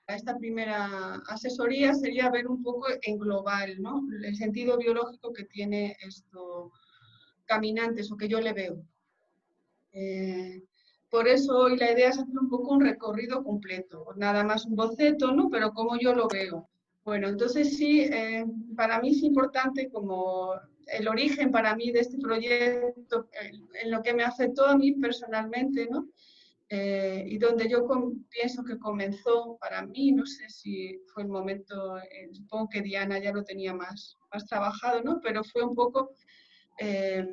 esta primera asesoría sería ver un poco en global, ¿no? El sentido biológico que tiene esto caminantes o que yo le veo. Por eso hoy la idea es hacer un poco un recorrido completo, nada más un boceto, ¿no? Pero como yo lo veo. Bueno, entonces sí, para mí es importante como el origen para mí de este proyecto, en lo que me afectó a mí personalmente, ¿no? Y donde yo pienso que comenzó para mí, no sé si fue el momento, supongo que Diana ya lo tenía más trabajado, ¿no? Pero fue un poco eh,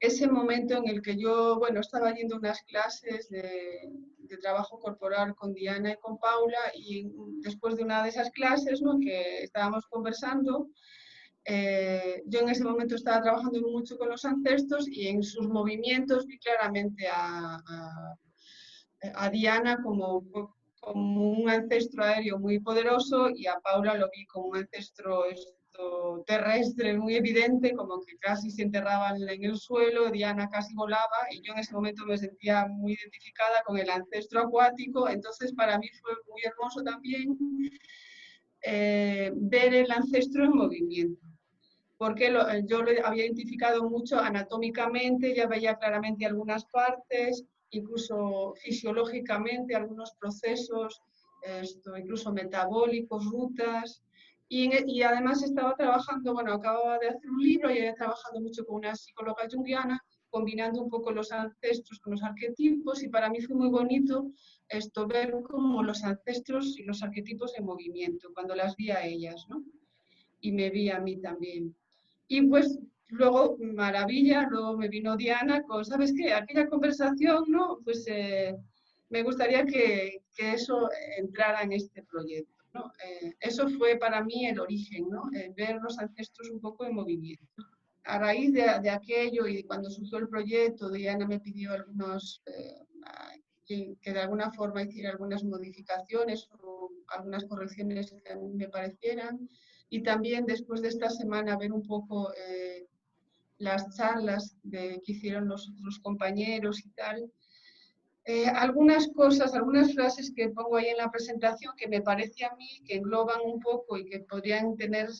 ese momento en el que yo, bueno, estaba yendo unas clases de trabajo corporal con Diana y con Paula, y después de una de esas clases, ¿no? Que estábamos conversando, yo en ese momento estaba trabajando mucho con los ancestros y en sus movimientos vi claramente a Diana como un ancestro aéreo muy poderoso, y a Paula lo vi como un ancestro terrestre muy evidente, como que casi se enterraban en el suelo, Diana casi volaba, y yo en ese momento me sentía muy identificada con el ancestro acuático. Entonces para mí fue muy hermoso también ver el ancestro en movimiento, porque yo lo había identificado mucho anatómicamente, ya veía claramente algunas partes, incluso fisiológicamente algunos procesos, incluso metabólicos, rutas, y además estaba trabajando, bueno, acababa de hacer un libro y había trabajado mucho con una psicóloga junguiana, combinando un poco los ancestros con los arquetipos, y para mí fue muy bonito ver como los ancestros y los arquetipos en movimiento, cuando las vi a ellas, ¿no? Y me vi a mí también. Y pues luego, maravilla, luego me vino Diana con, ¿sabes qué? Aquella conversación, ¿no? Pues me gustaría que eso entrara en este proyecto, ¿no? Eso fue para mí el origen, ¿no? Ver los ancestros un poco en movimiento. A raíz de aquello y cuando surgió el proyecto, Diana me pidió algunos, que de alguna forma hiciera algunas modificaciones o algunas correcciones que a mí me parecieran. Y también después de esta semana ver un poco las charlas que hicieron los otros compañeros y tal. Algunas cosas, algunas frases que pongo ahí en la presentación que me parece a mí que engloban un poco y que podrían tener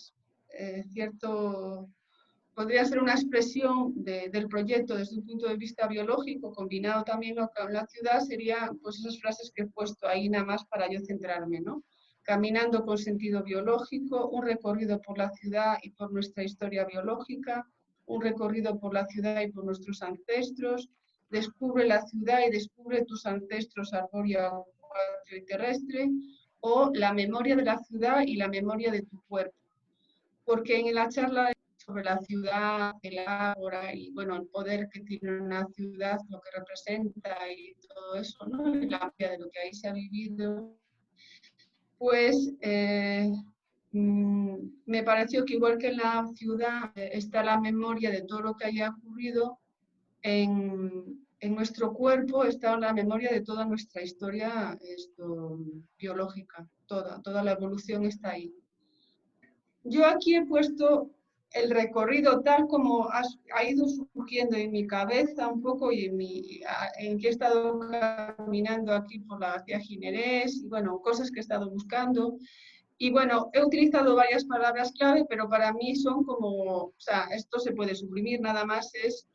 podría ser una expresión del proyecto desde un punto de vista biológico, combinado también con la ciudad, serían pues esas frases que he puesto ahí nada más para yo centrarme, ¿no? Caminando con sentido biológico, un recorrido por la ciudad y por nuestra historia biológica, un recorrido por la ciudad y por nuestros ancestros, descubre la ciudad y descubre tus ancestros arbóreo, acuático y terrestre, o la memoria de la ciudad y la memoria de tu cuerpo. Porque en la charla sobre la ciudad, el ágora y bueno, el poder que tiene una ciudad, lo que representa y todo eso, ¿no? Y la de lo que ahí se ha vivido, pues me pareció que igual que en la ciudad está la memoria de todo lo que haya ocurrido, en nuestro cuerpo está la memoria de toda nuestra historia biológica, toda la evolución está ahí. Yo aquí he puesto el recorrido tal como ha ido surgiendo en mi cabeza un poco y en que he estado caminando aquí por la García Ginerés y bueno, cosas que he estado buscando. Y bueno, he utilizado varias palabras clave, pero para mí son como, o sea, esto se puede suprimir, nada más es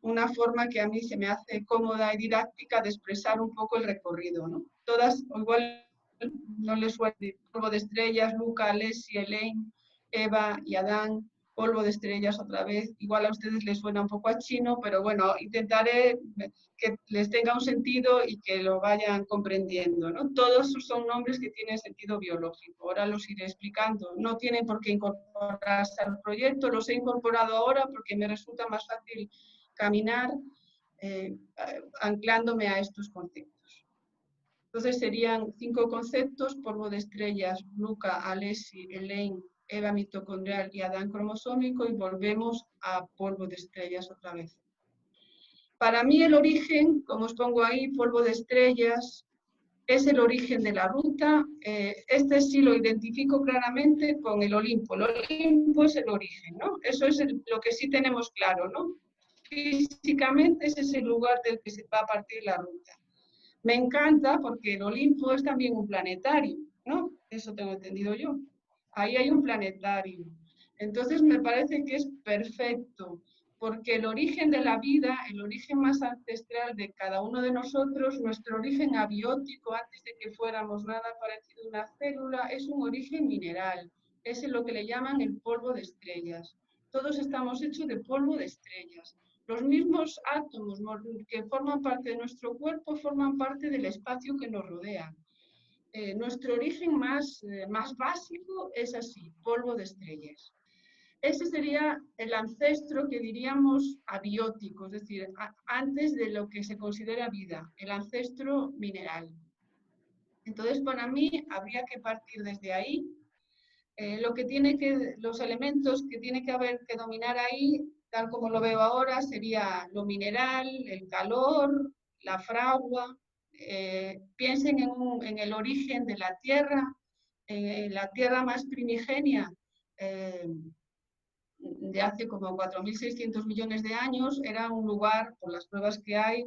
una forma que a mí se me hace cómoda y didáctica de expresar un poco el recorrido, ¿no? Todas, igual no les suena, polvo de estrellas, Luca, Leslie, Elaine, Eva y Adán, polvo de estrellas otra vez, igual a ustedes les suena un poco a chino, pero bueno, intentaré que les tenga un sentido y que lo vayan comprendiendo, ¿no? Todos son nombres que tienen sentido biológico, ahora los iré explicando, no tienen por qué incorporarse al proyecto, los he incorporado ahora porque me resulta más fácil caminar anclándome a estos conceptos. Entonces serían 5 conceptos: polvo de estrellas, Luca, Alessi, Elaine, Eva mitocondrial y Adán cromosómico, y volvemos a polvo de estrellas otra vez. Para mí el origen, como os pongo ahí, polvo de estrellas, es el origen de la ruta. Este sí lo identifico claramente con el Olimpo. El Olimpo es el origen, ¿no? Eso es lo que sí tenemos claro, ¿no? Físicamente ese es el lugar del que se va a partir la ruta. Me encanta porque el Olimpo es también un planetario, ¿no? Eso tengo entendido yo. Ahí hay un planetario. Entonces me parece que es perfecto, porque el origen de la vida, el origen más ancestral de cada uno de nosotros, nuestro origen abiótico, antes de que fuéramos nada parecido a una célula, es un origen mineral. Es lo que le llaman el polvo de estrellas. Todos estamos hechos de polvo de estrellas. Los mismos átomos que forman parte de nuestro cuerpo forman parte del espacio que nos rodea. Nuestro origen más básico es así, polvo de estrellas. Ese sería el ancestro que diríamos abiótico, es decir, antes de lo que se considera vida, el ancestro mineral. Entonces, para mí, habría que partir desde ahí. Los elementos que tiene que haber que dominar ahí, tal como lo veo ahora, sería lo mineral, el calor, la fragua. Piensen en el origen de la tierra más primigenia, eh, de hace como 4.600 millones de años, era un lugar, por las pruebas que hay,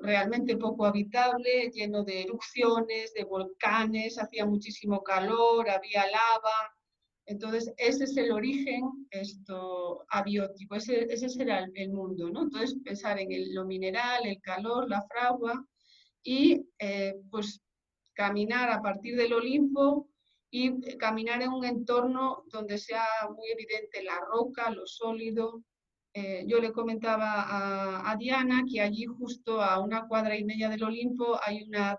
realmente poco habitable, lleno de erupciones, de volcanes, hacía muchísimo calor, había lava. Entonces, ese es el origen abiótico, ese será el mundo, ¿no? Entonces, pensar en lo mineral, el calor, la fragua, y pues caminar a partir del Olimpo y caminar en un entorno donde sea muy evidente la roca, lo sólido. Yo le comentaba a Diana que allí justo a 1,5 cuadras del Olimpo hay una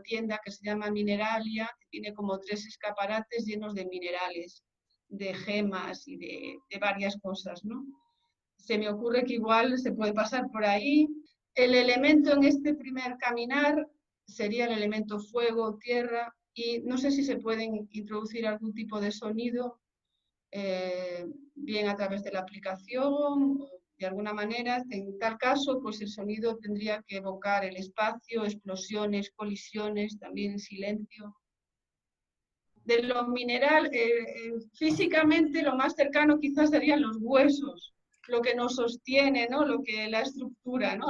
tienda que se llama Mineralia, que tiene como 3 escaparates llenos de minerales, de gemas y de varias cosas, ¿no? Se me ocurre que igual se puede pasar por ahí. El elemento en este primer caminar sería el elemento fuego, tierra, y no sé si se pueden introducir algún tipo de sonido, bien a través de la aplicación, o de alguna manera. En tal caso, pues el sonido tendría que evocar el espacio, explosiones, colisiones, también silencio. De lo mineral, físicamente lo más cercano quizás serían los huesos, lo que nos sostiene, ¿no? La estructura, ¿no?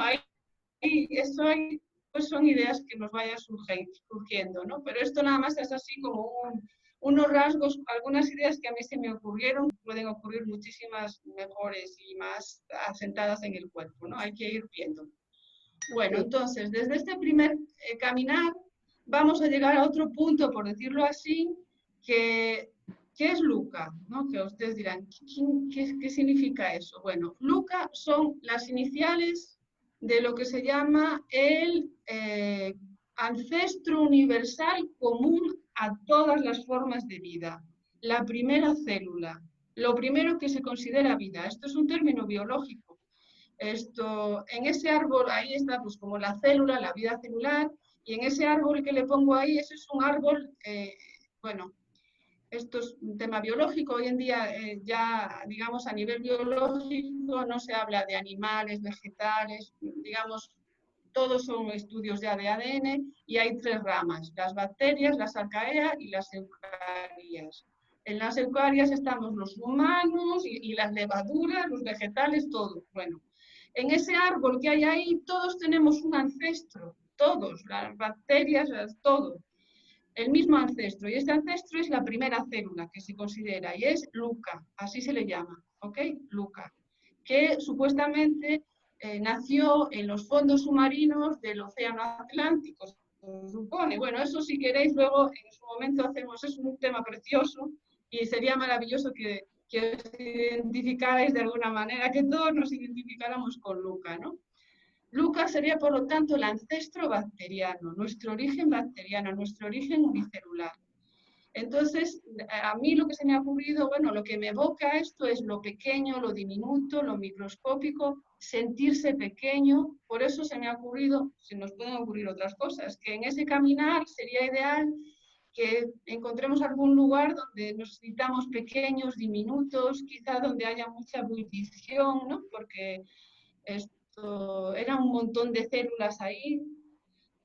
Pues son ideas que nos vayan surgiendo, ¿no? Pero esto nada más es así como unos rasgos, algunas ideas que a mí se me ocurrieron, pueden ocurrir muchísimas mejores y más asentadas en el cuerpo, ¿no? Hay que ir viendo. Bueno, entonces, desde este primer caminar, vamos a llegar a otro punto, por decirlo así, ¿qué es Luca? ¿No? Que ustedes dirán, ¿qué significa eso? Bueno, Luca son las iniciales de lo que se llama el ancestro universal común a todas las formas de vida. La primera célula, lo primero que se considera vida. Esto es un término biológico. En ese árbol, ahí está pues como la célula, la vida celular, y en ese árbol que le pongo ahí, ese es un árbol, bueno, esto es un tema biológico. Hoy en día ya, digamos, a nivel biológico no se habla de animales, vegetales, digamos, todos son estudios ya de ADN y hay 3 ramas, las bacterias, las arcaea y las eucarias. En las eucarias estamos los humanos y las levaduras, los vegetales, todo. Bueno, en ese árbol que hay ahí todos tenemos un ancestro, todos, las bacterias, todo el mismo ancestro, y este ancestro es la primera célula que se considera, y es Luca, así se le llama, ¿ok? Luca, que supuestamente nació en los fondos submarinos del Océano Atlántico, se supone. Bueno, eso si queréis luego en su momento hacemos, es un tema precioso, y sería maravilloso que os identificarais de alguna manera, que todos nos identificáramos con Luca, ¿no? Luca sería, por lo tanto, el ancestro bacteriano, nuestro origen bacteriano, nuestro origen unicelular. Entonces, a mí lo que se me ha ocurrido, bueno, lo que me evoca esto es lo pequeño, lo diminuto, lo microscópico, sentirse pequeño. Por eso se me ha ocurrido, se nos pueden ocurrir otras cosas, que en ese caminar sería ideal que encontremos algún lugar donde nos sintamos pequeños, diminutos, quizá donde haya mucha ebullición, ¿no? Porque era un montón de células ahí,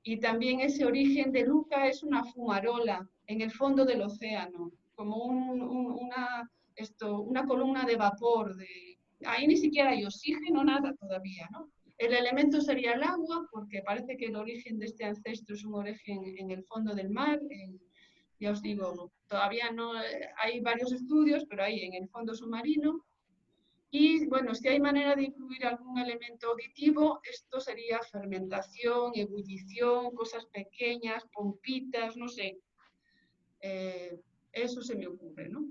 y también ese origen de Luca es una fumarola en el fondo del océano, como una columna de vapor. Ahí ni siquiera hay oxígeno, nada todavía, ¿no? El elemento sería el agua, porque parece que el origen de este ancestro es un origen en el fondo del mar. Ya os digo, todavía no hay varios estudios, pero hay en el fondo submarino. Y bueno, si hay manera de incluir algún elemento auditivo, esto sería fermentación, ebullición, cosas pequeñas, pompitas, no sé. Eso se me ocurre, ¿no?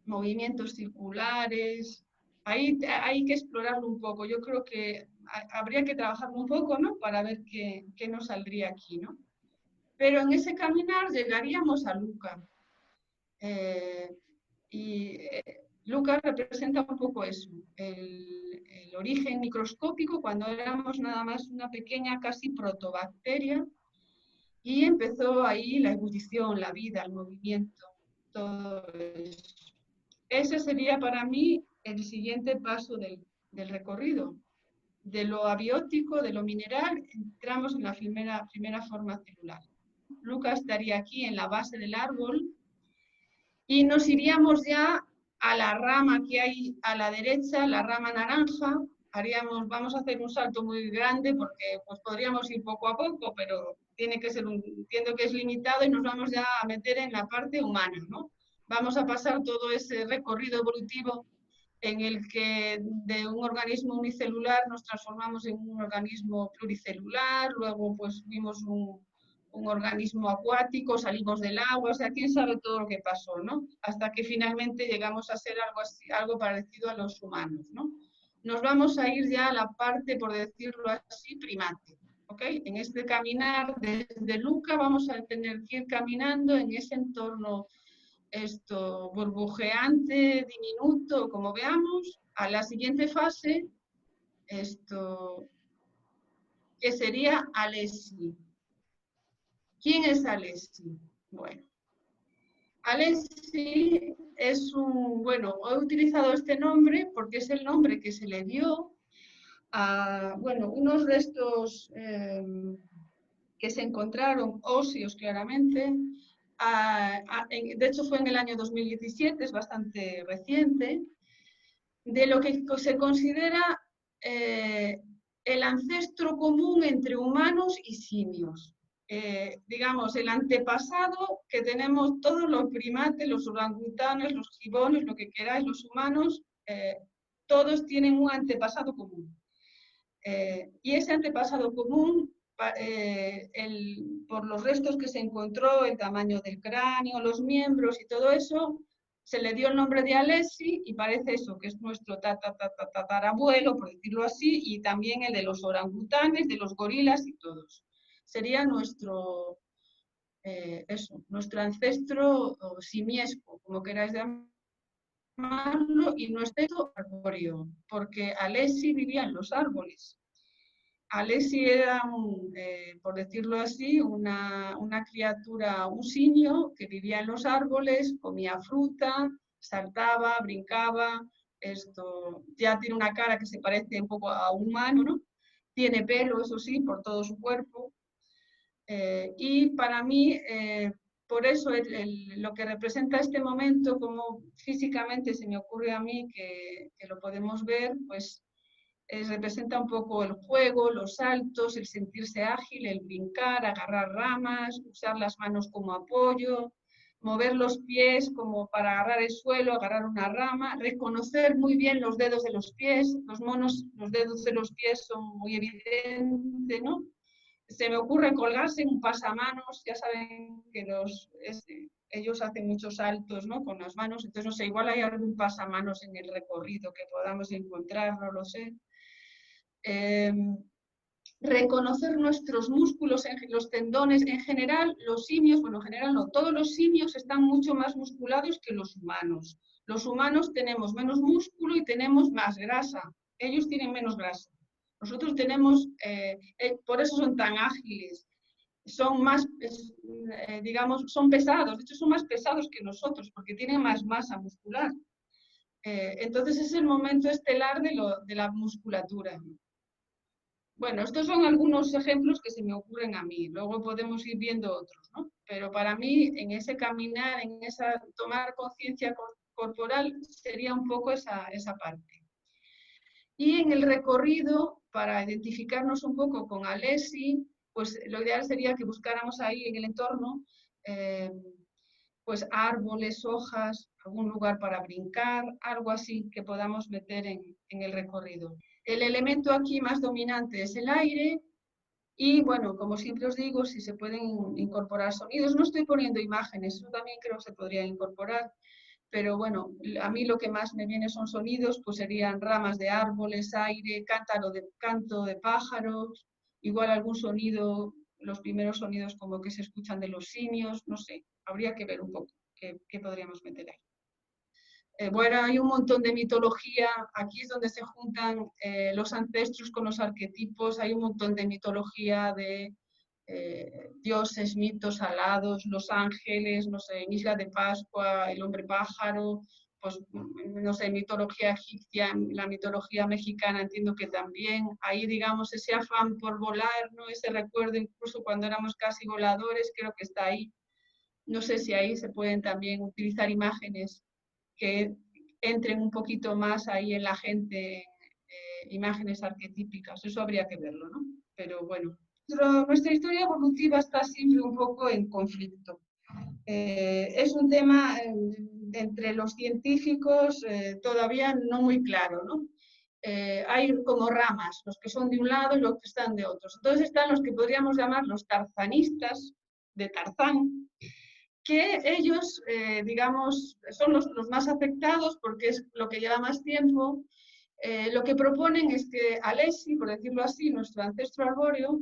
Movimientos circulares. Ahí hay que explorarlo un poco. Yo creo que habría que trabajarlo un poco, ¿no? Para ver qué nos saldría aquí, ¿no? Pero en ese caminar llegaríamos a Luca. Luca representa un poco eso, el origen microscópico cuando éramos nada más una pequeña casi protobacteria y empezó ahí la ebullición, la vida, el movimiento, todo eso. Ese sería para mí el siguiente paso del recorrido. De lo abiótico, de lo mineral, entramos en la primera forma celular. Luca estaría aquí en la base del árbol y nos iríamos ya a la rama que hay a la derecha, la rama naranja. Vamos a hacer un salto muy grande porque pues, podríamos ir poco a poco, pero tiene que ser entiendo que es limitado y nos vamos ya a meter en la parte humana, ¿no? Vamos a pasar todo ese recorrido evolutivo en el que de un organismo unicelular nos transformamos en un organismo pluricelular, luego pues vimos un organismo acuático, salimos del agua, o sea, quién sabe todo lo que pasó, ¿no? Hasta que finalmente llegamos a ser algo así, algo parecido a los humanos, ¿no? Nos vamos a ir ya a la parte, por decirlo así, primate, ¿ok? En este caminar desde Luca vamos a tener que ir caminando en ese entorno burbujeante, diminuto, como veamos, a la siguiente fase, que sería Alessi. ¿Quién es Alessi? Bueno, Alessi es bueno, he utilizado este nombre porque es el nombre que se le dio a, bueno, unos restos que se encontraron óseos claramente. De hecho fue en el año 2017, es bastante reciente, de lo que se considera el ancestro común entre humanos y simios. Digamos, el antepasado que tenemos todos los primates, los orangutanes, los gibones, lo que queráis, los humanos, todos tienen un antepasado común. Y ese antepasado común, por los restos que se encontró, el tamaño del cráneo, los miembros y todo eso, se le dio el nombre de Alessi y parece eso, que es nuestro tatarabuelo, por decirlo así, y también el de los orangutanes, de los gorilas y todos. Sería nuestro ancestro simiesco, como queráis llamarlo, y nuestro arbóreo, porque Alessi vivía en los árboles. Alessi era, por decirlo así, una criatura, un simio que vivía en los árboles, comía fruta, saltaba, brincaba, ya tiene una cara que se parece un poco a un humano, ¿no? Tiene pelo, eso sí, por todo su cuerpo. Y para mí, por eso lo que representa este momento, como físicamente se me ocurre a mí que lo podemos ver, pues representa un poco el juego, los saltos, el sentirse ágil, el brincar, agarrar ramas, usar las manos como apoyo, mover los pies como para agarrar el suelo, agarrar una rama, reconocer muy bien los dedos de los pies. Los monos, los dedos de los pies son muy evidentes, ¿no? Se me ocurre colgarse en un pasamanos, ya saben que ellos hacen muchos saltos, ¿no? Con las manos, entonces no sé, igual hay algún pasamanos en el recorrido que podamos encontrar, no lo sé. Reconocer nuestros músculos, los tendones, en general los simios, bueno, en general no, todos los simios están mucho más musculados que los humanos. Los humanos tenemos menos músculo y tenemos más grasa, ellos tienen menos grasa. Nosotros tenemos, por eso son tan ágiles, son más, digamos, son pesados, de hecho son más pesados que nosotros porque tienen más masa muscular. Entonces es el momento estelar de la musculatura. Bueno, estos son algunos ejemplos que se me ocurren a mí, luego podemos ir viendo otros, ¿no? Pero para mí, en ese caminar, en esa tomar conciencia corporal, sería un poco esa parte. Y en el recorrido, para identificarnos un poco con Alessi, pues lo ideal sería que buscáramos ahí en el entorno pues árboles, hojas, algún lugar para brincar, algo así que podamos meter en el recorrido. El elemento aquí más dominante es el aire y, bueno, como siempre os digo, si se pueden incorporar sonidos, no estoy poniendo imágenes, eso también creo que se podría incorporar, pero bueno, a mí lo que más me viene son sonidos, pues serían ramas de árboles, aire, canto de pájaros, igual algún sonido, los primeros sonidos como que se escuchan de los simios, no sé, habría que ver un poco qué podríamos meter ahí. Bueno, hay un montón de mitología, aquí es donde se juntan los ancestros con los arquetipos, hay un montón de mitología de dioses, mitos alados, los ángeles, no sé, en Isla de Pascua, el hombre pájaro, pues no sé, mitología egipcia, la mitología mexicana entiendo que también, ahí digamos ese afán por volar, ¿no? Ese recuerdo incluso cuando éramos casi voladores, creo que está ahí. No sé si ahí se pueden también utilizar imágenes que entren un poquito más ahí en la gente, imágenes arquetípicas, eso habría que verlo, ¿no? Pero bueno, nuestra historia evolutiva está siempre un poco en conflicto. Es un tema entre los científicos todavía no muy claro, ¿no? Hay como ramas, los que son de un lado y los que están de otros. Entonces están los que podríamos llamar los tarzanistas, de Tarzán, que ellos, digamos, son los más afectados porque es lo que lleva más tiempo. Lo que proponen es que Alessi, por decirlo así, nuestro ancestro arbóreo,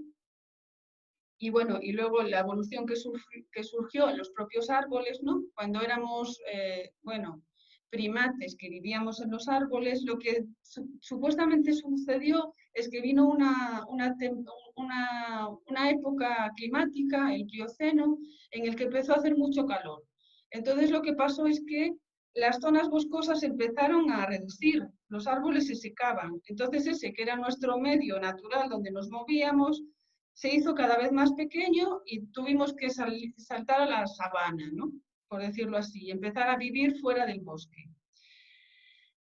y bueno, y luego la evolución que surgió en los propios árboles, ¿no? Cuando éramos, bueno, primates que vivíamos en los árboles, lo que supuestamente sucedió es que vino una época climática, el Plioceno, en el que empezó a hacer mucho calor. Entonces lo que pasó es que las zonas boscosas empezaron a reducir, los árboles se secaban. Entonces ese que era nuestro medio natural donde nos movíamos, se hizo cada vez más pequeño y tuvimos que saltar a la sabana, ¿no? Por decirlo así, y empezar a vivir fuera del bosque.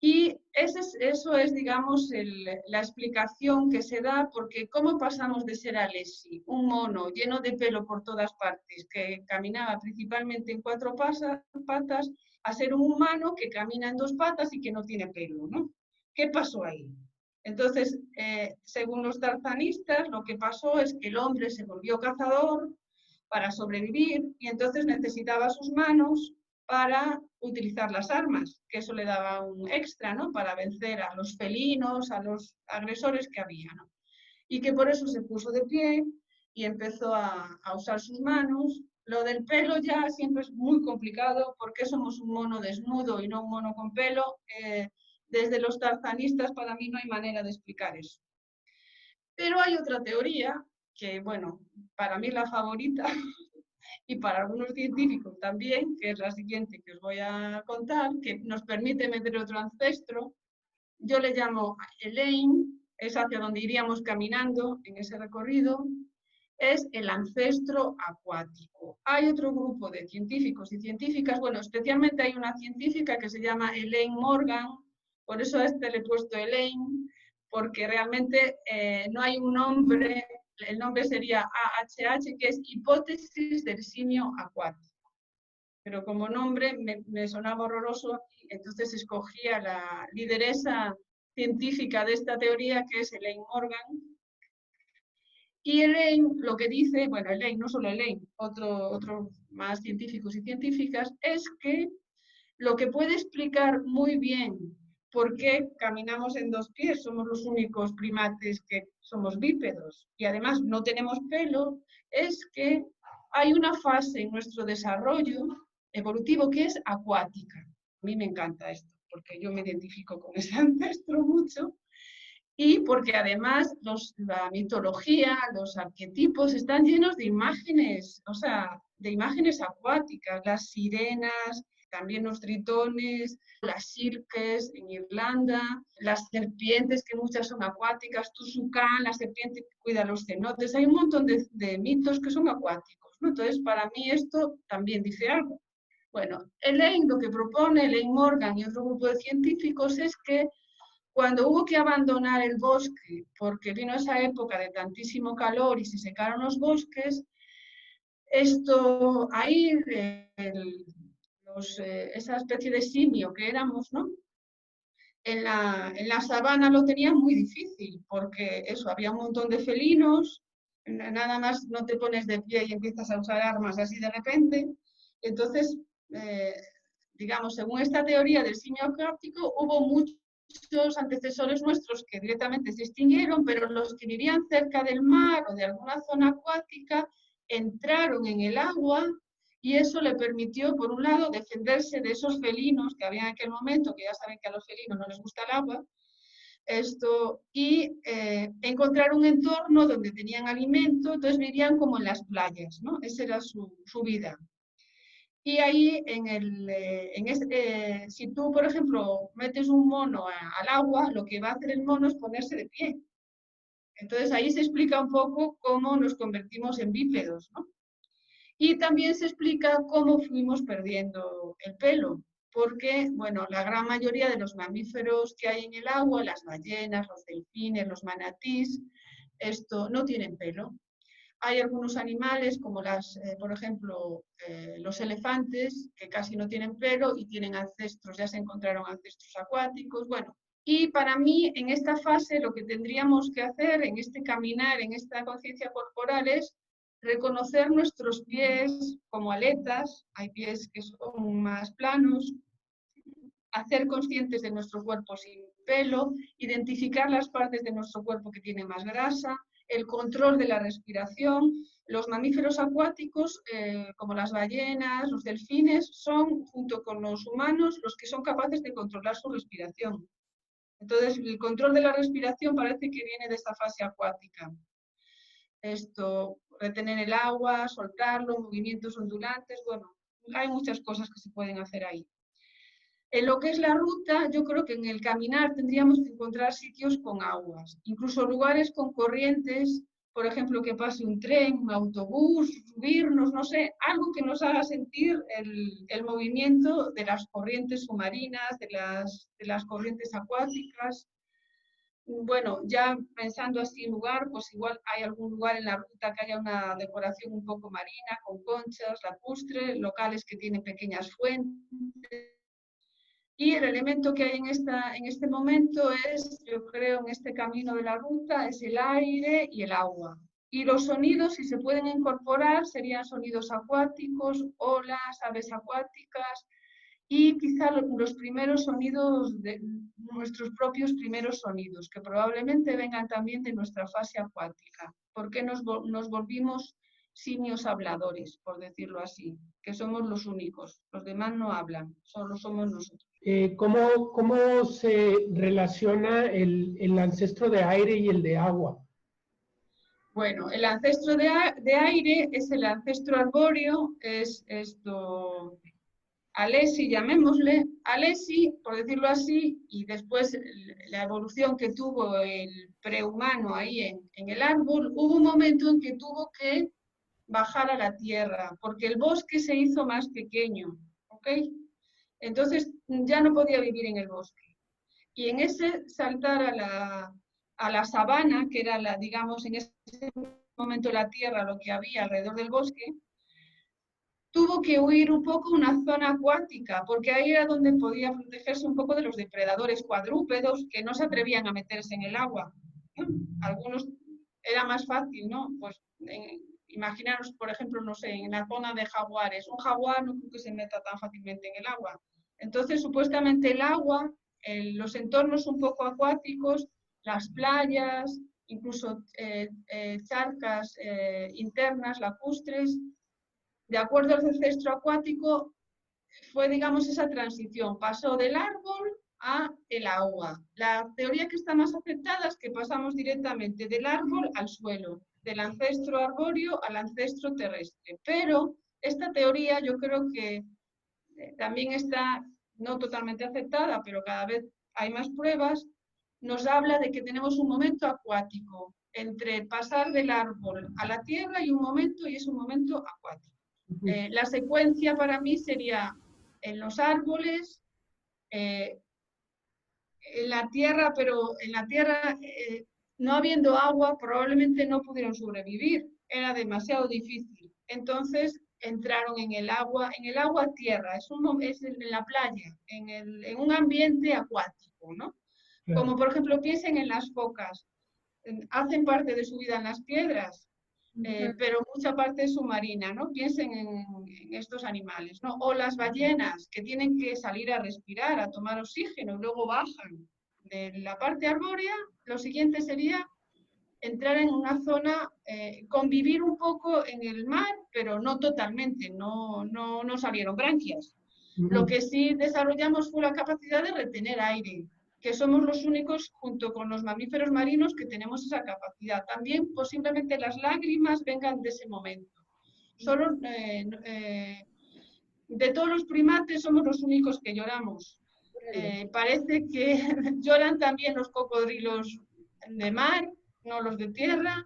Y eso es, digamos, la explicación que se da, porque ¿cómo pasamos de ser Alessi, un mono lleno de pelo por todas partes, que caminaba principalmente en 4 patas, a ser un humano que camina en 2 patas y que no tiene pelo, ¿no? ¿Qué pasó ahí? Entonces, según los tarzanistas, lo que pasó es que el hombre se volvió cazador para sobrevivir y entonces necesitaba sus manos para utilizar las armas, que eso le daba un extra, ¿no? Para vencer a los felinos, a los agresores que había, ¿no? Y que por eso se puso de pie y empezó a usar sus manos. Lo del pelo ya siempre es muy complicado porque somos un mono desnudo y no un mono con pelo. Desde los tarzanistas para mí no hay manera de explicar eso. Pero hay otra teoría que, bueno, para mí la favorita y para algunos científicos también, que es la siguiente que os voy a contar, que nos permite meter otro ancestro. Yo le llamo Elaine, es hacia donde iríamos caminando en ese recorrido, es el ancestro acuático. Hay otro grupo de científicos y científicas, bueno, especialmente hay una científica que se llama Elaine Morgan, por eso a este le he puesto Elaine, porque realmente no hay un nombre, el nombre sería AHH, que es hipótesis del simio acuático. Pero como nombre me sonaba horroroso, entonces escogí a la lideresa científica de esta teoría, que es Elaine Morgan. Y Elaine lo que dice, bueno, Elaine, no solo Elaine, otro más científicos y científicas, es que lo que puede explicar muy bien por qué caminamos en 2 pies, somos los únicos primates que somos bípedos y además no tenemos pelo, es que hay una fase en nuestro desarrollo evolutivo que es acuática. A mí me encanta esto, porque yo me identifico con ese ancestro mucho, y porque además la mitología, los arquetipos están llenos de imágenes, o sea, de imágenes acuáticas, las sirenas, también los tritones, las sirkes en Irlanda, las serpientes, que muchas son acuáticas, Tusucán, la serpiente que cuida los cenotes, hay un montón de mitos que son acuáticos, ¿no? Entonces, para mí esto también dice algo. Bueno, Elaine lo que propone, Elaine Morgan y otro grupo de científicos, es que Cuando hubo que abandonar el bosque, porque vino esa época de tantísimo calor y se secaron los bosques, ahí esa especie de simio que éramos, ¿no? En la sabana lo tenía muy difícil, porque eso, había un montón de felinos, nada más no te pones de pie y empiezas a usar armas así de repente. Entonces, eh, digamos, según esta teoría del simio acuático, hubo muchos antecesores nuestros que directamente se extinguieron, pero los que vivían cerca del mar o de alguna zona acuática entraron en el agua y eso le permitió, por un lado, defenderse de esos felinos que había en aquel momento, que ya saben que a los felinos no les gusta el agua, y encontrar un entorno donde tenían alimento, entonces vivían como en las playas, ¿no? Esa era su vida. Y ahí, si tú, por ejemplo, metes un mono al agua, lo que va a hacer el mono es ponerse de pie. Entonces ahí se explica un poco cómo nos convertimos en bípedos, ¿no? Y también se explica cómo fuimos perdiendo el pelo, porque, bueno, la gran mayoría de los mamíferos que hay en el agua, las ballenas, los delfines, los manatís, no tienen pelo. Hay algunos animales, como por ejemplo, los elefantes, que casi no tienen pelo y tienen ancestros, ya se encontraron ancestros acuáticos. Bueno, y para mí, en esta fase, lo que tendríamos que hacer, en este caminar, en esta conciencia corporal, es reconocer nuestros pies como aletas, hay pies que son más planos, hacer conscientes de nuestro cuerpo sin pelo, identificar las partes de nuestro cuerpo que tienen más grasa, el control de la respiración. Los mamíferos acuáticos, como las ballenas, los delfines, son, junto con los humanos, los que son capaces de controlar su respiración. Entonces, el control de la respiración parece que viene de esta fase acuática. Retener el agua, soltarlo, movimientos ondulantes, bueno, hay muchas cosas que se pueden hacer ahí. En lo que es la ruta, yo creo que en el caminar tendríamos que encontrar sitios con aguas, incluso lugares con corrientes, por ejemplo, que pase un tren, un autobús, subirnos, no sé, algo que nos haga sentir el movimiento de las corrientes submarinas, de las corrientes acuáticas. Bueno, ya pensando así en lugar, pues igual hay algún lugar en la ruta que haya una decoración un poco marina, con conchas, lacustre, locales que tienen pequeñas fuentes. Y el elemento que hay en este momento es, yo creo, en este camino de la ruta, es el aire y el agua. Y los sonidos, si se pueden incorporar, serían sonidos acuáticos, olas, aves acuáticas y quizá los primeros sonidos, de nuestros propios primeros sonidos, que probablemente vengan también de nuestra fase acuática, porque nos volvimos simios habladores, por decirlo así, que somos los únicos, los demás no hablan, solo somos nosotros. ¿Cómo se relaciona el ancestro de aire y el de agua? Bueno, el ancestro de aire es el ancestro arbóreo, es Alesi, llamémosle, Alesi, por decirlo así, y después la evolución que tuvo el prehumano ahí en el árbol, hubo un momento en que tuvo que bajar a la tierra, porque el bosque se hizo más pequeño, ¿ok? Entonces ya no podía vivir en el bosque. Y en ese saltar a la sabana, que era, digamos, en ese momento la tierra, lo que había alrededor del bosque, tuvo que huir un poco a una zona acuática, porque ahí era donde podía protegerse un poco de los depredadores cuadrúpedos que no se atrevían a meterse en el agua. Algunos era más fácil, ¿no? Pues imaginaros, por ejemplo, no sé, en la zona de jaguares, un jaguar no creo que se meta tan fácilmente en el agua. Entonces, supuestamente el agua, los entornos un poco acuáticos, las playas, incluso charcas internas, lacustres, de acuerdo al ancestro acuático, fue, digamos, esa transición. Pasó del árbol a el agua. La teoría que está más aceptada es que pasamos directamente del árbol al suelo, del ancestro arbóreo al ancestro terrestre. Pero esta teoría yo creo que también está no totalmente aceptada, pero cada vez hay más pruebas, nos habla de que tenemos un momento acuático entre pasar del árbol a la tierra y es un momento acuático. La secuencia para mí sería en los árboles, en la tierra, pero en la tierra, no habiendo agua, probablemente no pudieron sobrevivir. Era demasiado difícil. Entonces entraron en el agua tierra, es en la playa, en un ambiente acuático, ¿no? Claro. Como por ejemplo piensen en las focas, hacen parte de su vida en las piedras, pero mucha parte es submarina, ¿no? Piensen en estos animales, ¿no? O las ballenas, que tienen que salir a respirar, a tomar oxígeno, y luego bajan. De la parte arbórea, lo siguiente sería entrar en una zona, convivir un poco en el mar, pero no totalmente, no salieron branquias. Lo que sí desarrollamos fue la capacidad de retener aire, que somos los únicos, junto con los mamíferos marinos, que tenemos esa capacidad. También posiblemente las lágrimas vengan de ese momento. Solo, de todos los primates somos los únicos que lloramos. Parece que lloran también los cocodrilos de mar, no los de tierra,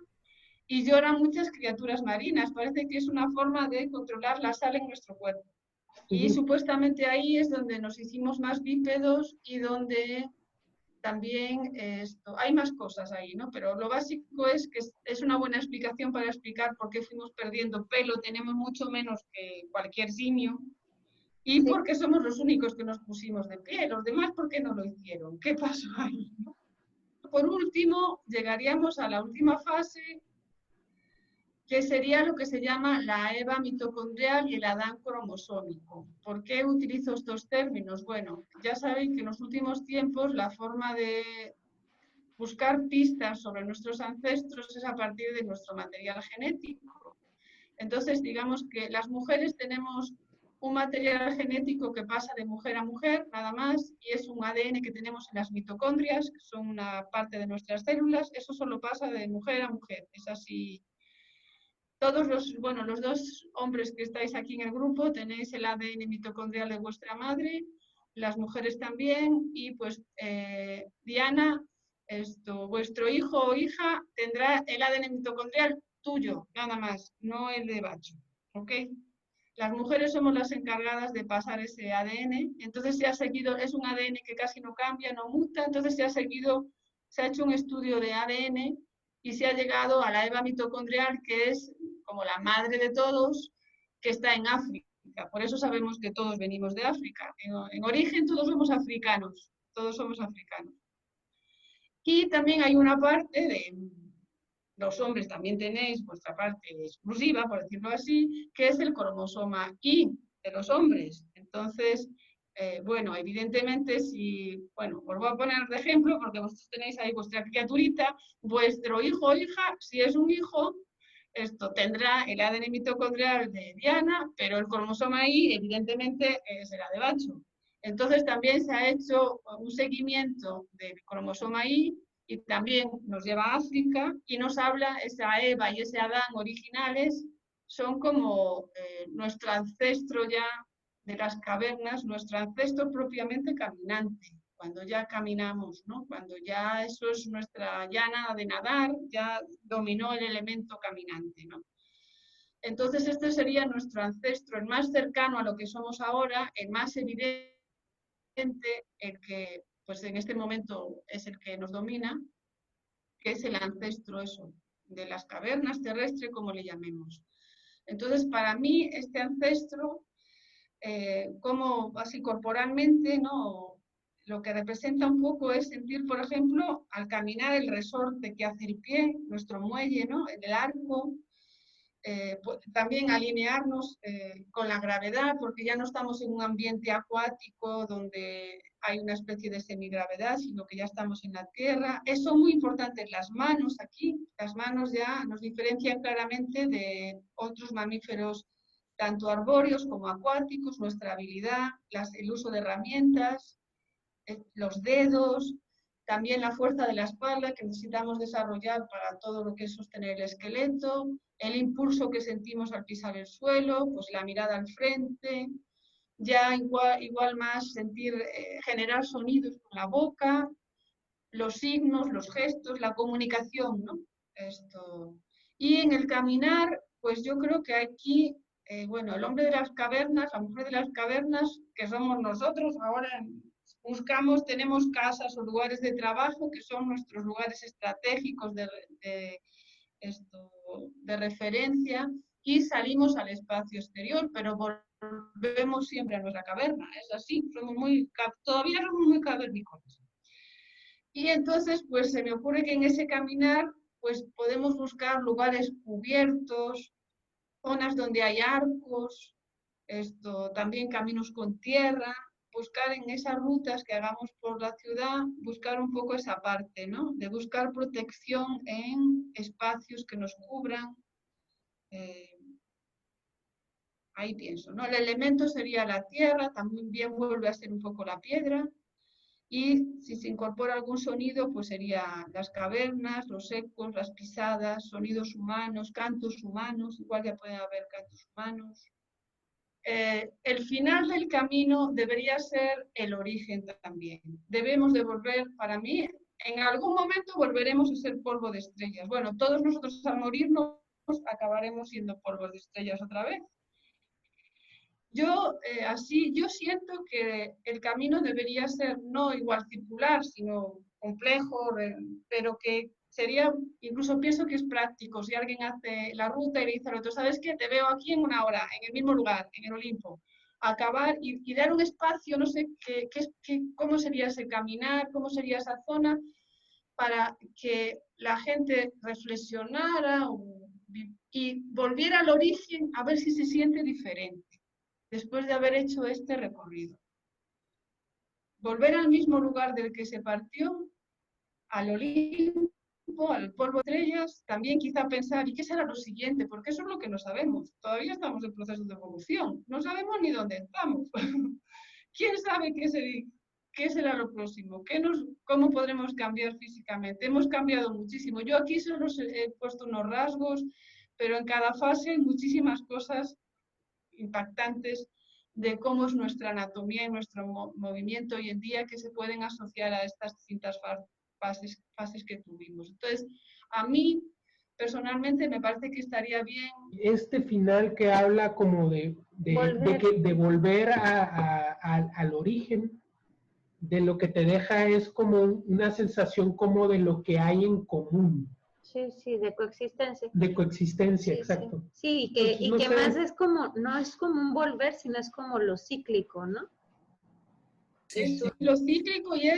y lloran muchas criaturas marinas. Parece que es una forma de controlar la sal en nuestro cuerpo. Y supuestamente ahí es donde nos hicimos más bípedos y donde también hay más cosas ahí, ¿no? Pero lo básico es que es una buena explicación para explicar por qué fuimos perdiendo pelo, tenemos mucho menos que cualquier simio, y porque somos los únicos que nos pusimos de pie. Los demás, ¿por qué no lo hicieron? ¿Qué pasó ahí? Por último, llegaríamos a la última fase, que sería lo que se llama la EVA mitocondrial y el Adán cromosómico. ¿Por qué utilizo estos términos? Bueno, ya saben que en los últimos tiempos la forma de buscar pistas sobre nuestros ancestros es a partir de nuestro material genético. Entonces, digamos que las mujeres tenemos un material genético que pasa de mujer a mujer, nada más, y es un ADN que tenemos en las mitocondrias, que son una parte de nuestras células. Eso solo pasa de mujer a mujer, es así. Todos los dos hombres que estáis aquí en el grupo tenéis el ADN mitocondrial de vuestra madre, las mujeres también, y pues Diana, vuestro hijo o hija tendrá el ADN mitocondrial tuyo, nada más, no el de Bacho, ¿ok? Las mujeres somos las encargadas de pasar ese ADN, entonces se ha seguido, es un ADN que casi no cambia, no muta, entonces se ha hecho un estudio de ADN y se ha llegado a la EVA mitocondrial, que es como la madre de todos, que está en África. Por eso sabemos que todos venimos de África. En origen todos somos africanos, todos somos africanos. Y también hay una parte de los hombres, también tenéis vuestra parte exclusiva, por decirlo así, que es el cromosoma Y de los hombres. Entonces, bueno, evidentemente, os voy a poner de ejemplo, porque vosotros tenéis ahí vuestra criaturita, vuestro hijo o hija, si es un hijo, tendrá el ADN mitocondrial de Diana, pero el cromosoma Y, evidentemente, será de Bacho. Entonces, también se ha hecho un seguimiento del cromosoma Y, y también nos lleva a África y nos habla, esa Eva y ese Adán originales son como nuestro ancestro ya de las cavernas, nuestro ancestro propiamente caminante, cuando ya caminamos, ¿no? Cuando ya eso es ya nada de nadar, ya dominó el elemento caminante, ¿no? Entonces este sería nuestro ancestro, el más cercano a lo que somos ahora, el más evidente, el que pues en este momento es el que nos domina, que es el ancestro eso, de las cavernas terrestres, como le llamemos. Entonces, para mí, este ancestro, como así corporalmente, ¿no? Lo que representa un poco es sentir, por ejemplo, al caminar el resorte que hace el pie, nuestro muelle, ¿no? En el arco, también alinearnos con la gravedad, porque ya no estamos en un ambiente acuático donde hay una especie de semigravedad, sino que ya estamos en la tierra. Son muy importantes las manos aquí. Las manos ya nos diferencian claramente de otros mamíferos, tanto arbóreos como acuáticos, nuestra habilidad, el uso de herramientas, los dedos, también la fuerza de la espalda que necesitamos desarrollar para todo lo que es sostener el esqueleto, el impulso que sentimos al pisar el suelo, pues la mirada al frente, ya igual más generar sonidos con la boca, los signos, los gestos, la comunicación, ¿no? Y en el caminar, pues yo creo que aquí, el hombre de las cavernas, la mujer de las cavernas, que somos nosotros ahora tenemos casas o lugares de trabajo que son nuestros lugares estratégicos de referencia, y salimos al espacio exterior, pero volvemos siempre a nuestra caverna. Es así, todavía somos muy cavernícolas. Y entonces, pues se me ocurre que en ese caminar, pues podemos buscar lugares cubiertos, zonas donde hay arcos, también caminos con tierra, buscar en esas rutas que hagamos por la ciudad, buscar un poco esa parte, ¿no? De buscar protección en espacios que nos cubran. Ahí pienso, ¿no? El elemento sería la tierra, también vuelve a ser un poco la piedra, y si se incorpora algún sonido, pues serían las cavernas, los ecos, las pisadas, sonidos humanos, cantos humanos, igual ya pueden haber cantos humanos. El final del camino debería ser el origen también. Debemos de volver, para mí, en algún momento volveremos a ser polvo de estrellas. Bueno, todos nosotros al morirnos acabaremos siendo polvos de estrellas otra vez. Yo siento que el camino debería ser no igual circular, sino complejo, pero que sería, incluso pienso que es práctico. Si alguien hace la ruta y le dice al otro, ¿sabes qué? Te veo aquí en 1 hora, en el mismo lugar, en el Olimpo. Acabar y dar un espacio, no sé cómo sería ese caminar, cómo sería esa zona, para que la gente reflexionara y volviera al origen a ver si se siente diferente después de haber hecho este recorrido. Volver al mismo lugar del que se partió, al Olimpo, al polvo de estrellas, también quizá pensar, ¿y qué será lo siguiente? Porque eso es lo que no sabemos. Todavía estamos en proceso de evolución. No sabemos ni dónde estamos. ¿Quién sabe qué será lo próximo? ¿Cómo podremos cambiar físicamente? Hemos cambiado muchísimo. Yo aquí solo he puesto unos rasgos, pero en cada fase hay muchísimas cosas impactantes de cómo es nuestra anatomía y nuestro movimiento hoy en día, que se pueden asociar a estas distintas fases que tuvimos. Entonces, a mí personalmente me parece que estaría bien. Este final que habla como de volver al origen, de lo que te deja es como una sensación como de lo que hay en común. Sí, sí, de coexistencia. De coexistencia, sí, exacto. Sí, y que más es como, no es como un volver, sino es como lo cíclico, ¿no? Sí, lo cíclico, y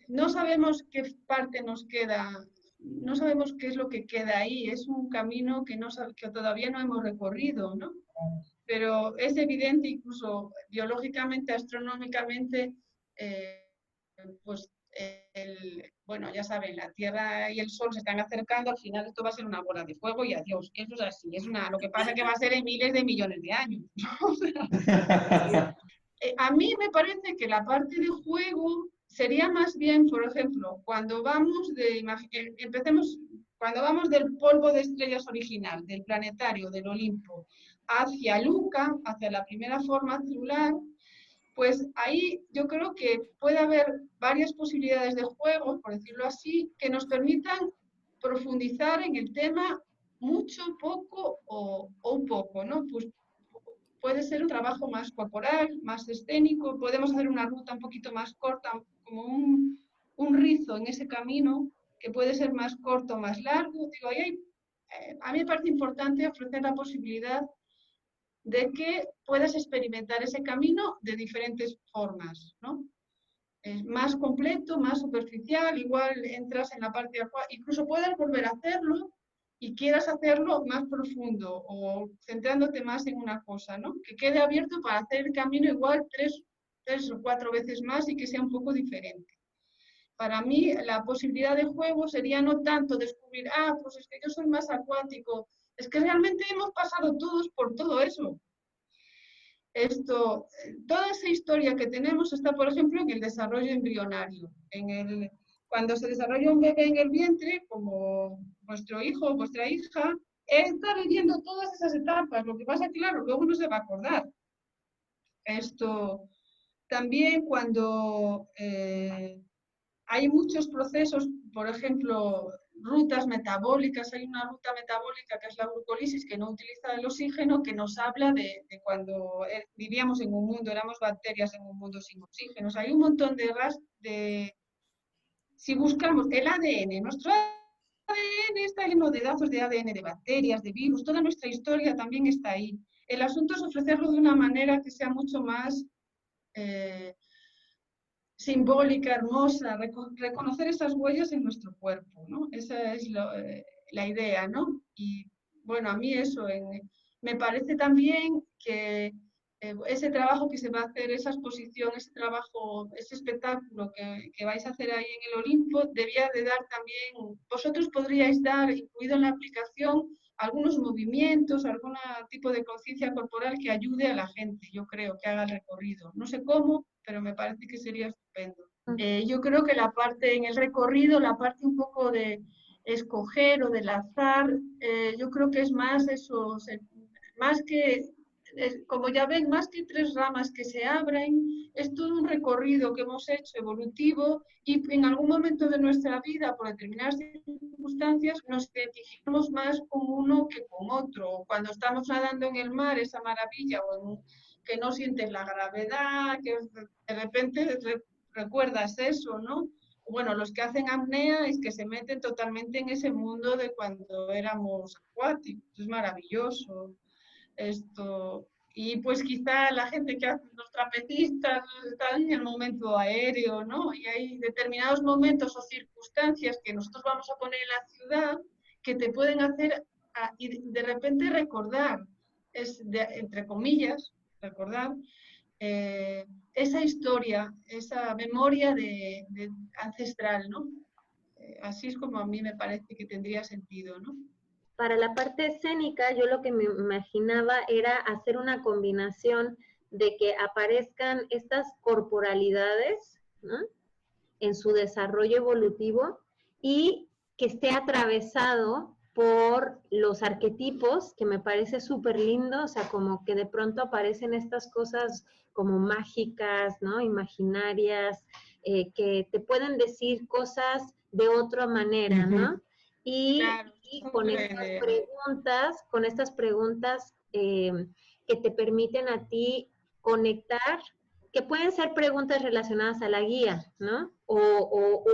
no sabemos qué parte nos queda, no sabemos qué es lo que queda ahí, es un camino que todavía no hemos recorrido, ¿no? Pero es evidente, incluso biológicamente, astronómicamente, pues bueno, ya saben, la Tierra y el Sol se están acercando, al final esto va a ser una bola de fuego y adiós. Eso es así, lo que pasa es que va a ser en miles de millones de años. O sea, a mí me parece que la parte de juego sería más bien, por ejemplo, cuando vamos del polvo de estrellas original, del planetario, del Olimpo, hacia Luca, hacia la primera forma celular, pues ahí yo creo que puede haber varias posibilidades de juego, por decirlo así, que nos permitan profundizar en el tema mucho, poco o un poco, ¿no? Pues puede ser un trabajo más corporal, más escénico, podemos hacer una ruta un poquito más corta, como un rizo en ese camino, que puede ser más corto, más largo. Digo, a mí me parece importante ofrecer la posibilidad de que puedas experimentar ese camino de diferentes formas, ¿no? Es más completo, más superficial, igual entras en la parte de acuática, incluso puedes volver a hacerlo y quieras hacerlo más profundo o centrándote más en una cosa, ¿no? Que quede abierto para hacer el camino igual tres o 4 veces más y que sea un poco diferente. Para mí, la posibilidad de juego sería no tanto descubrir, pues es que yo soy más acuático, es que realmente hemos pasado todos por todo eso. Toda esa historia que tenemos está, por ejemplo, en el desarrollo embrionario. Cuando se desarrolla un bebé en el vientre, como vuestro hijo o vuestra hija, está viviendo todas esas etapas. Lo que pasa, claro, luego no se va a acordar. También cuando hay muchos procesos, por ejemplo, rutas metabólicas. Hay una ruta metabólica que es la glucólisis, que no utiliza el oxígeno, que nos habla de cuando vivíamos en un mundo, éramos bacterias en un mundo sin oxígeno. O sea, hay un montón de si buscamos el ADN, nuestro ADN está lleno de datos de ADN, de bacterias, de virus, toda nuestra historia también está ahí. El asunto es ofrecerlo de una manera que sea mucho más simbólica, hermosa, reconocer esas huellas en nuestro cuerpo, ¿no? Esa es la idea, ¿no? Y bueno, a mí eso, me parece también que ese trabajo que se va a hacer, esa exposición, ese trabajo, ese espectáculo que vais a hacer ahí en el Olimpo, debía de dar también, vosotros podríais dar, incluido en la aplicación, algunos movimientos, algún tipo de conciencia corporal que ayude a la gente, yo creo, que haga el recorrido. No sé cómo, pero me parece que sería estupendo. Yo creo que la parte en el recorrido, la parte un poco de escoger o del azar, yo creo que es más eso, más que, como ya ven, más que 3 ramas que se abren, es todo un recorrido que hemos hecho evolutivo y en algún momento de nuestra vida, por determinadas circunstancias, nos identificamos más con uno que con otro. Cuando estamos nadando en el mar, esa maravilla, que no sientes la gravedad, que de repente recuerdas eso, ¿no? Bueno, los que hacen apnea es que se meten totalmente en ese mundo de cuando éramos acuáticos. Es maravilloso esto. Y pues quizá la gente que hace los trapecistas está en el momento aéreo, ¿no? Y hay determinados momentos o circunstancias que nosotros vamos a poner en la ciudad que te pueden hacer y de repente recordar, entre comillas, recordar esa historia, esa memoria ancestral, ¿no? Así es como a mí me parece que tendría sentido, ¿no? Para la parte escénica, yo lo que me imaginaba era hacer una combinación de que aparezcan estas corporalidades, ¿no?, en su desarrollo evolutivo y que esté atravesado por los arquetipos, que me parece súper lindo, o sea, como que de pronto aparecen estas cosas como mágicas, ¿no?, imaginarias, que te pueden decir cosas de otra manera, ¿no? Y, claro, y con estas preguntas que te permiten a ti conectar, que pueden ser preguntas relacionadas a la guía, ¿no? O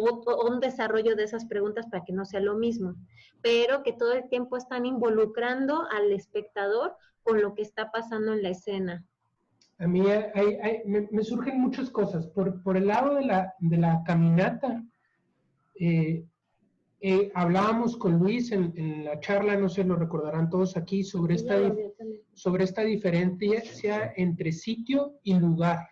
un desarrollo de esas preguntas para que no sea lo mismo, pero que todo el tiempo están involucrando al espectador con lo que está pasando en la escena. A mí me surgen muchas cosas. Por el lado de la caminata, hablábamos con Luis en la charla, no sé, lo recordarán todos aquí, sobre esta diferencia entre sitio y lugar.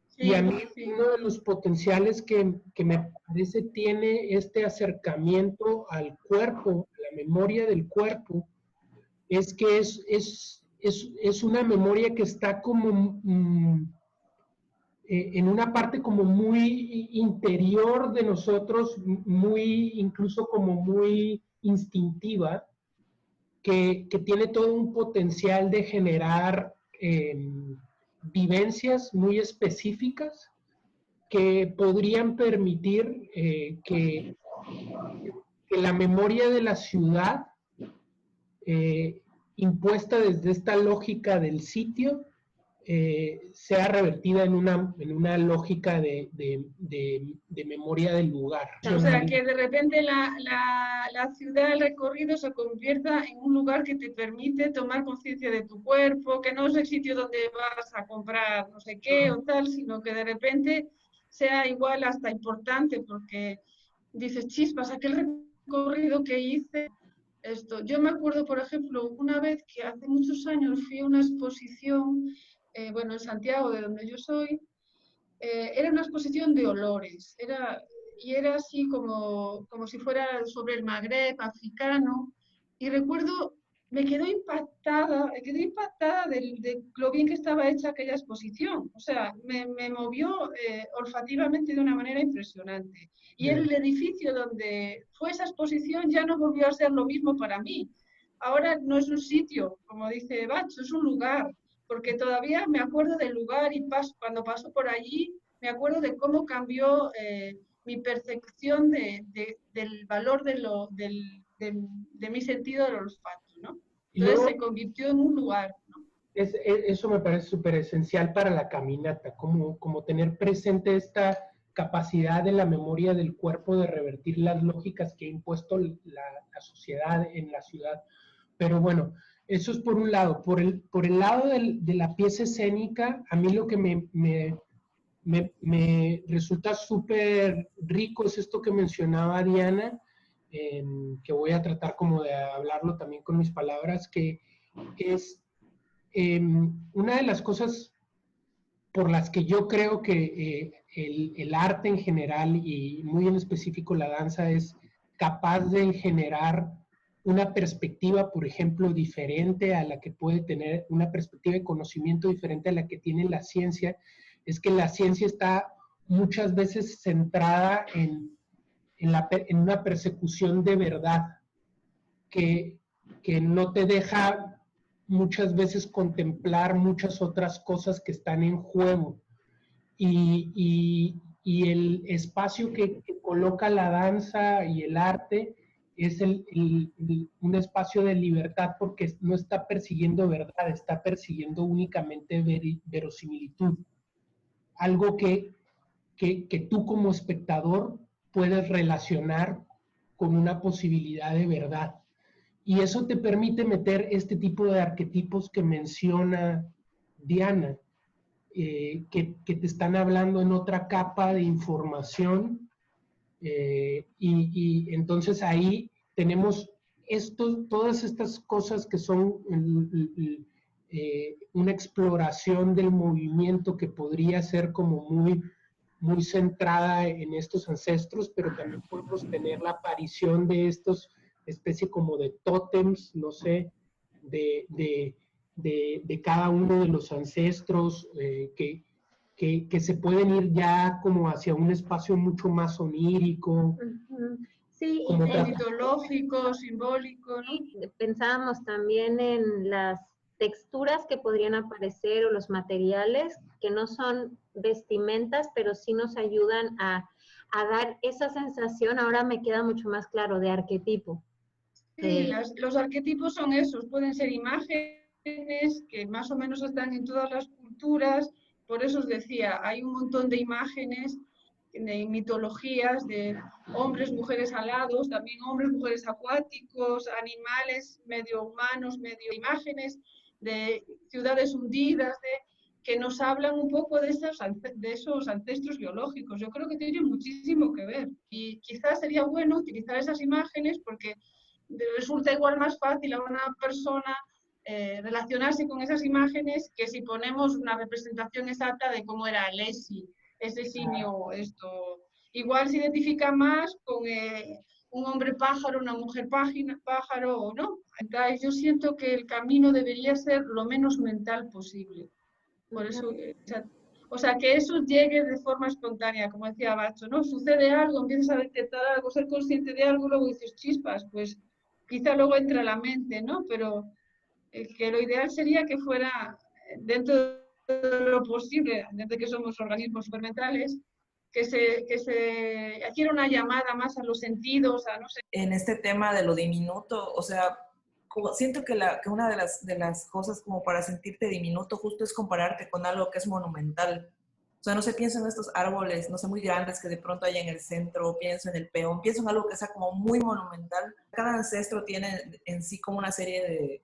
Sí, y a mí uno de los potenciales que me parece tiene este acercamiento al cuerpo, a la memoria del cuerpo, es que es una memoria que está como en una parte como muy interior de nosotros, incluso como muy instintiva, que tiene todo un potencial de generar vivencias muy específicas que podrían permitir que la memoria de la ciudad, impuesta desde esta lógica del sitio, sea revertida en una lógica de memoria del lugar. O sea, que de repente la ciudad, el recorrido se convierta en un lugar que te permite tomar conciencia de tu cuerpo, que no es el sitio donde vas a comprar no sé qué o tal, sino que de repente sea igual hasta importante, porque dices, chispas, aquel recorrido que hice, esto. Yo me acuerdo, por ejemplo, una vez que hace muchos años fui a una exposición, bueno, en Santiago, de donde yo soy, era una exposición de olores, y era así como si fuera sobre el Magreb africano, y recuerdo, me quedé impactada de lo bien que estaba hecha aquella exposición, o sea, me movió olfativamente de una manera impresionante. Y el edificio donde fue esa exposición ya no volvió a ser lo mismo para mí. Ahora no es un sitio, como dice Bacho, es un lugar, porque todavía me acuerdo del lugar y cuando paso por allí, me acuerdo de cómo cambió mi percepción del valor de mi sentido del olfato, ¿no? Entonces se convirtió en un lugar, ¿no? Eso me parece súper esencial para la caminata, como tener presente esta capacidad de la memoria del cuerpo de revertir las lógicas que ha impuesto la sociedad en la ciudad. Pero bueno, eso es por un lado. Por el lado de la pieza escénica, a mí lo que me resulta súper rico es esto que mencionaba Diana, que voy a tratar como de hablarlo también con mis palabras, que es una de las cosas por las que yo creo que el arte en general y muy en específico la danza es capaz de generar una perspectiva, por ejemplo, diferente a la que puede tener, una perspectiva de conocimiento diferente a la que tiene la ciencia, es que la ciencia está muchas veces centrada en una persecución de verdad que no te deja muchas veces contemplar muchas otras cosas que están en juego. Y el espacio que coloca la danza y el arte es un espacio de libertad porque no está persiguiendo verdad, está persiguiendo únicamente verosimilitud. Algo que tú como espectador puedes relacionar con una posibilidad de verdad. Y eso te permite meter este tipo de arquetipos que menciona Diana, que te están hablando en otra capa de información. Y entonces ahí tenemos todas estas cosas que son una exploración del movimiento que podría ser como muy centrada en estos ancestros, pero también podemos tener la aparición de estos especie como de tótems, no sé, de cada uno de los ancestros que se pueden ir ya como hacia un espacio mucho más onírico. Sí, como mitológico, simbólico, ¿no? Sí, pensábamos también en las texturas que podrían aparecer o los materiales que no son vestimentas, pero sí nos ayudan a dar esa sensación, ahora me queda mucho más claro, de arquetipo. Sí, los arquetipos son esos, pueden ser imágenes que más o menos están en todas las culturas, por eso os decía, hay un montón de imágenes, de mitologías, de hombres, mujeres alados, también hombres, mujeres acuáticos, animales medio humanos, medio imágenes, de ciudades hundidas, que nos hablan un poco de esos ancestros biológicos. Yo creo que tiene muchísimo que ver y quizás sería bueno utilizar esas imágenes porque resulta igual más fácil a una persona relacionarse con esas imágenes que si ponemos una representación exacta de cómo era Leslie, ese simio, esto. Igual se identifica más con un hombre pájaro, una mujer pájaro o no. Entonces yo siento que el camino debería ser lo menos mental posible. Por eso, o sea, que eso llegue de forma espontánea, como decía Bacho, ¿no? Sucede algo, empiezas a detectar algo, ser consciente de algo, luego dices chispas, pues quizá luego entra a la mente, ¿no? Pero que lo ideal sería que fuera dentro de lo posible, desde que somos organismos supermentales, que se hiciera una llamada más a los sentidos, a no sé. En este tema de lo diminuto, o sea, siento que una de las cosas como para sentirte diminuto justo es compararte con algo que es monumental. O sea, no sé, pienso en estos árboles, no sé, muy grandes que de pronto hay en el centro, pienso en el peón, pienso en algo que sea como muy monumental. Cada ancestro tiene en sí como una serie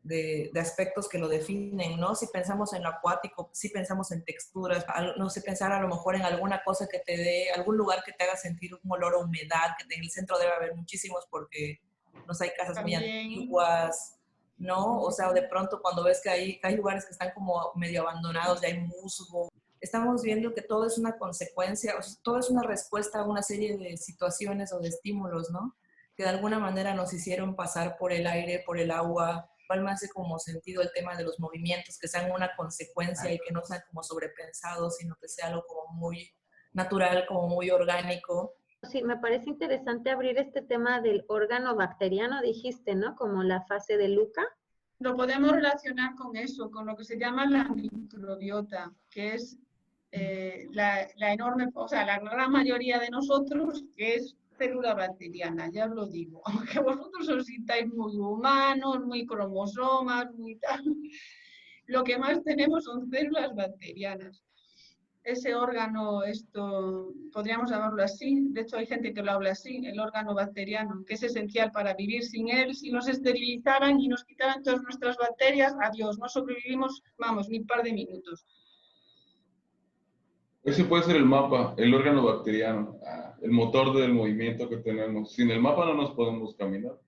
de aspectos que lo definen, ¿no? Si pensamos en lo acuático, si pensamos en texturas, no sé, pensar a lo mejor en alguna cosa que te dé, algún lugar que te haga sentir un olor a humedad, que en el centro debe haber muchísimos porque no sé, hay casas muy antiguas, ¿no? O sea, de pronto cuando ves que hay lugares que están como medio abandonados, ya hay musgo. Estamos viendo que todo es una consecuencia, o sea, todo es una respuesta a una serie de situaciones o de estímulos, ¿no? Que de alguna manera nos hicieron pasar por el aire, por el agua. Igual me hace como sentido el tema de los movimientos, que sean una consecuencia y que no sean como sobrepensados, sino que sea algo como muy natural, como muy orgánico. Sí, me parece interesante abrir este tema del órgano bacteriano, dijiste, ¿no? Como la fase de Luca. Lo podemos relacionar con eso, con lo que se llama la microbiota, que es la enorme, o sea, la gran mayoría de nosotros, que es célula bacteriana, ya os lo digo, aunque vosotros os sintáis muy humanos, muy cromosomas, muy tal, lo que más tenemos son células bacterianas. Ese órgano, esto, podríamos llamarlo así, de hecho hay gente que lo habla así, el órgano bacteriano, que es esencial para vivir. Sin él, si nos esterilizaran y nos quitaran todas nuestras bacterias, adiós, no sobrevivimos, vamos, ni un par de minutos. Ese puede ser el mapa, el órgano bacteriano, el motor del movimiento que tenemos. Sin el mapa no nos podemos caminar.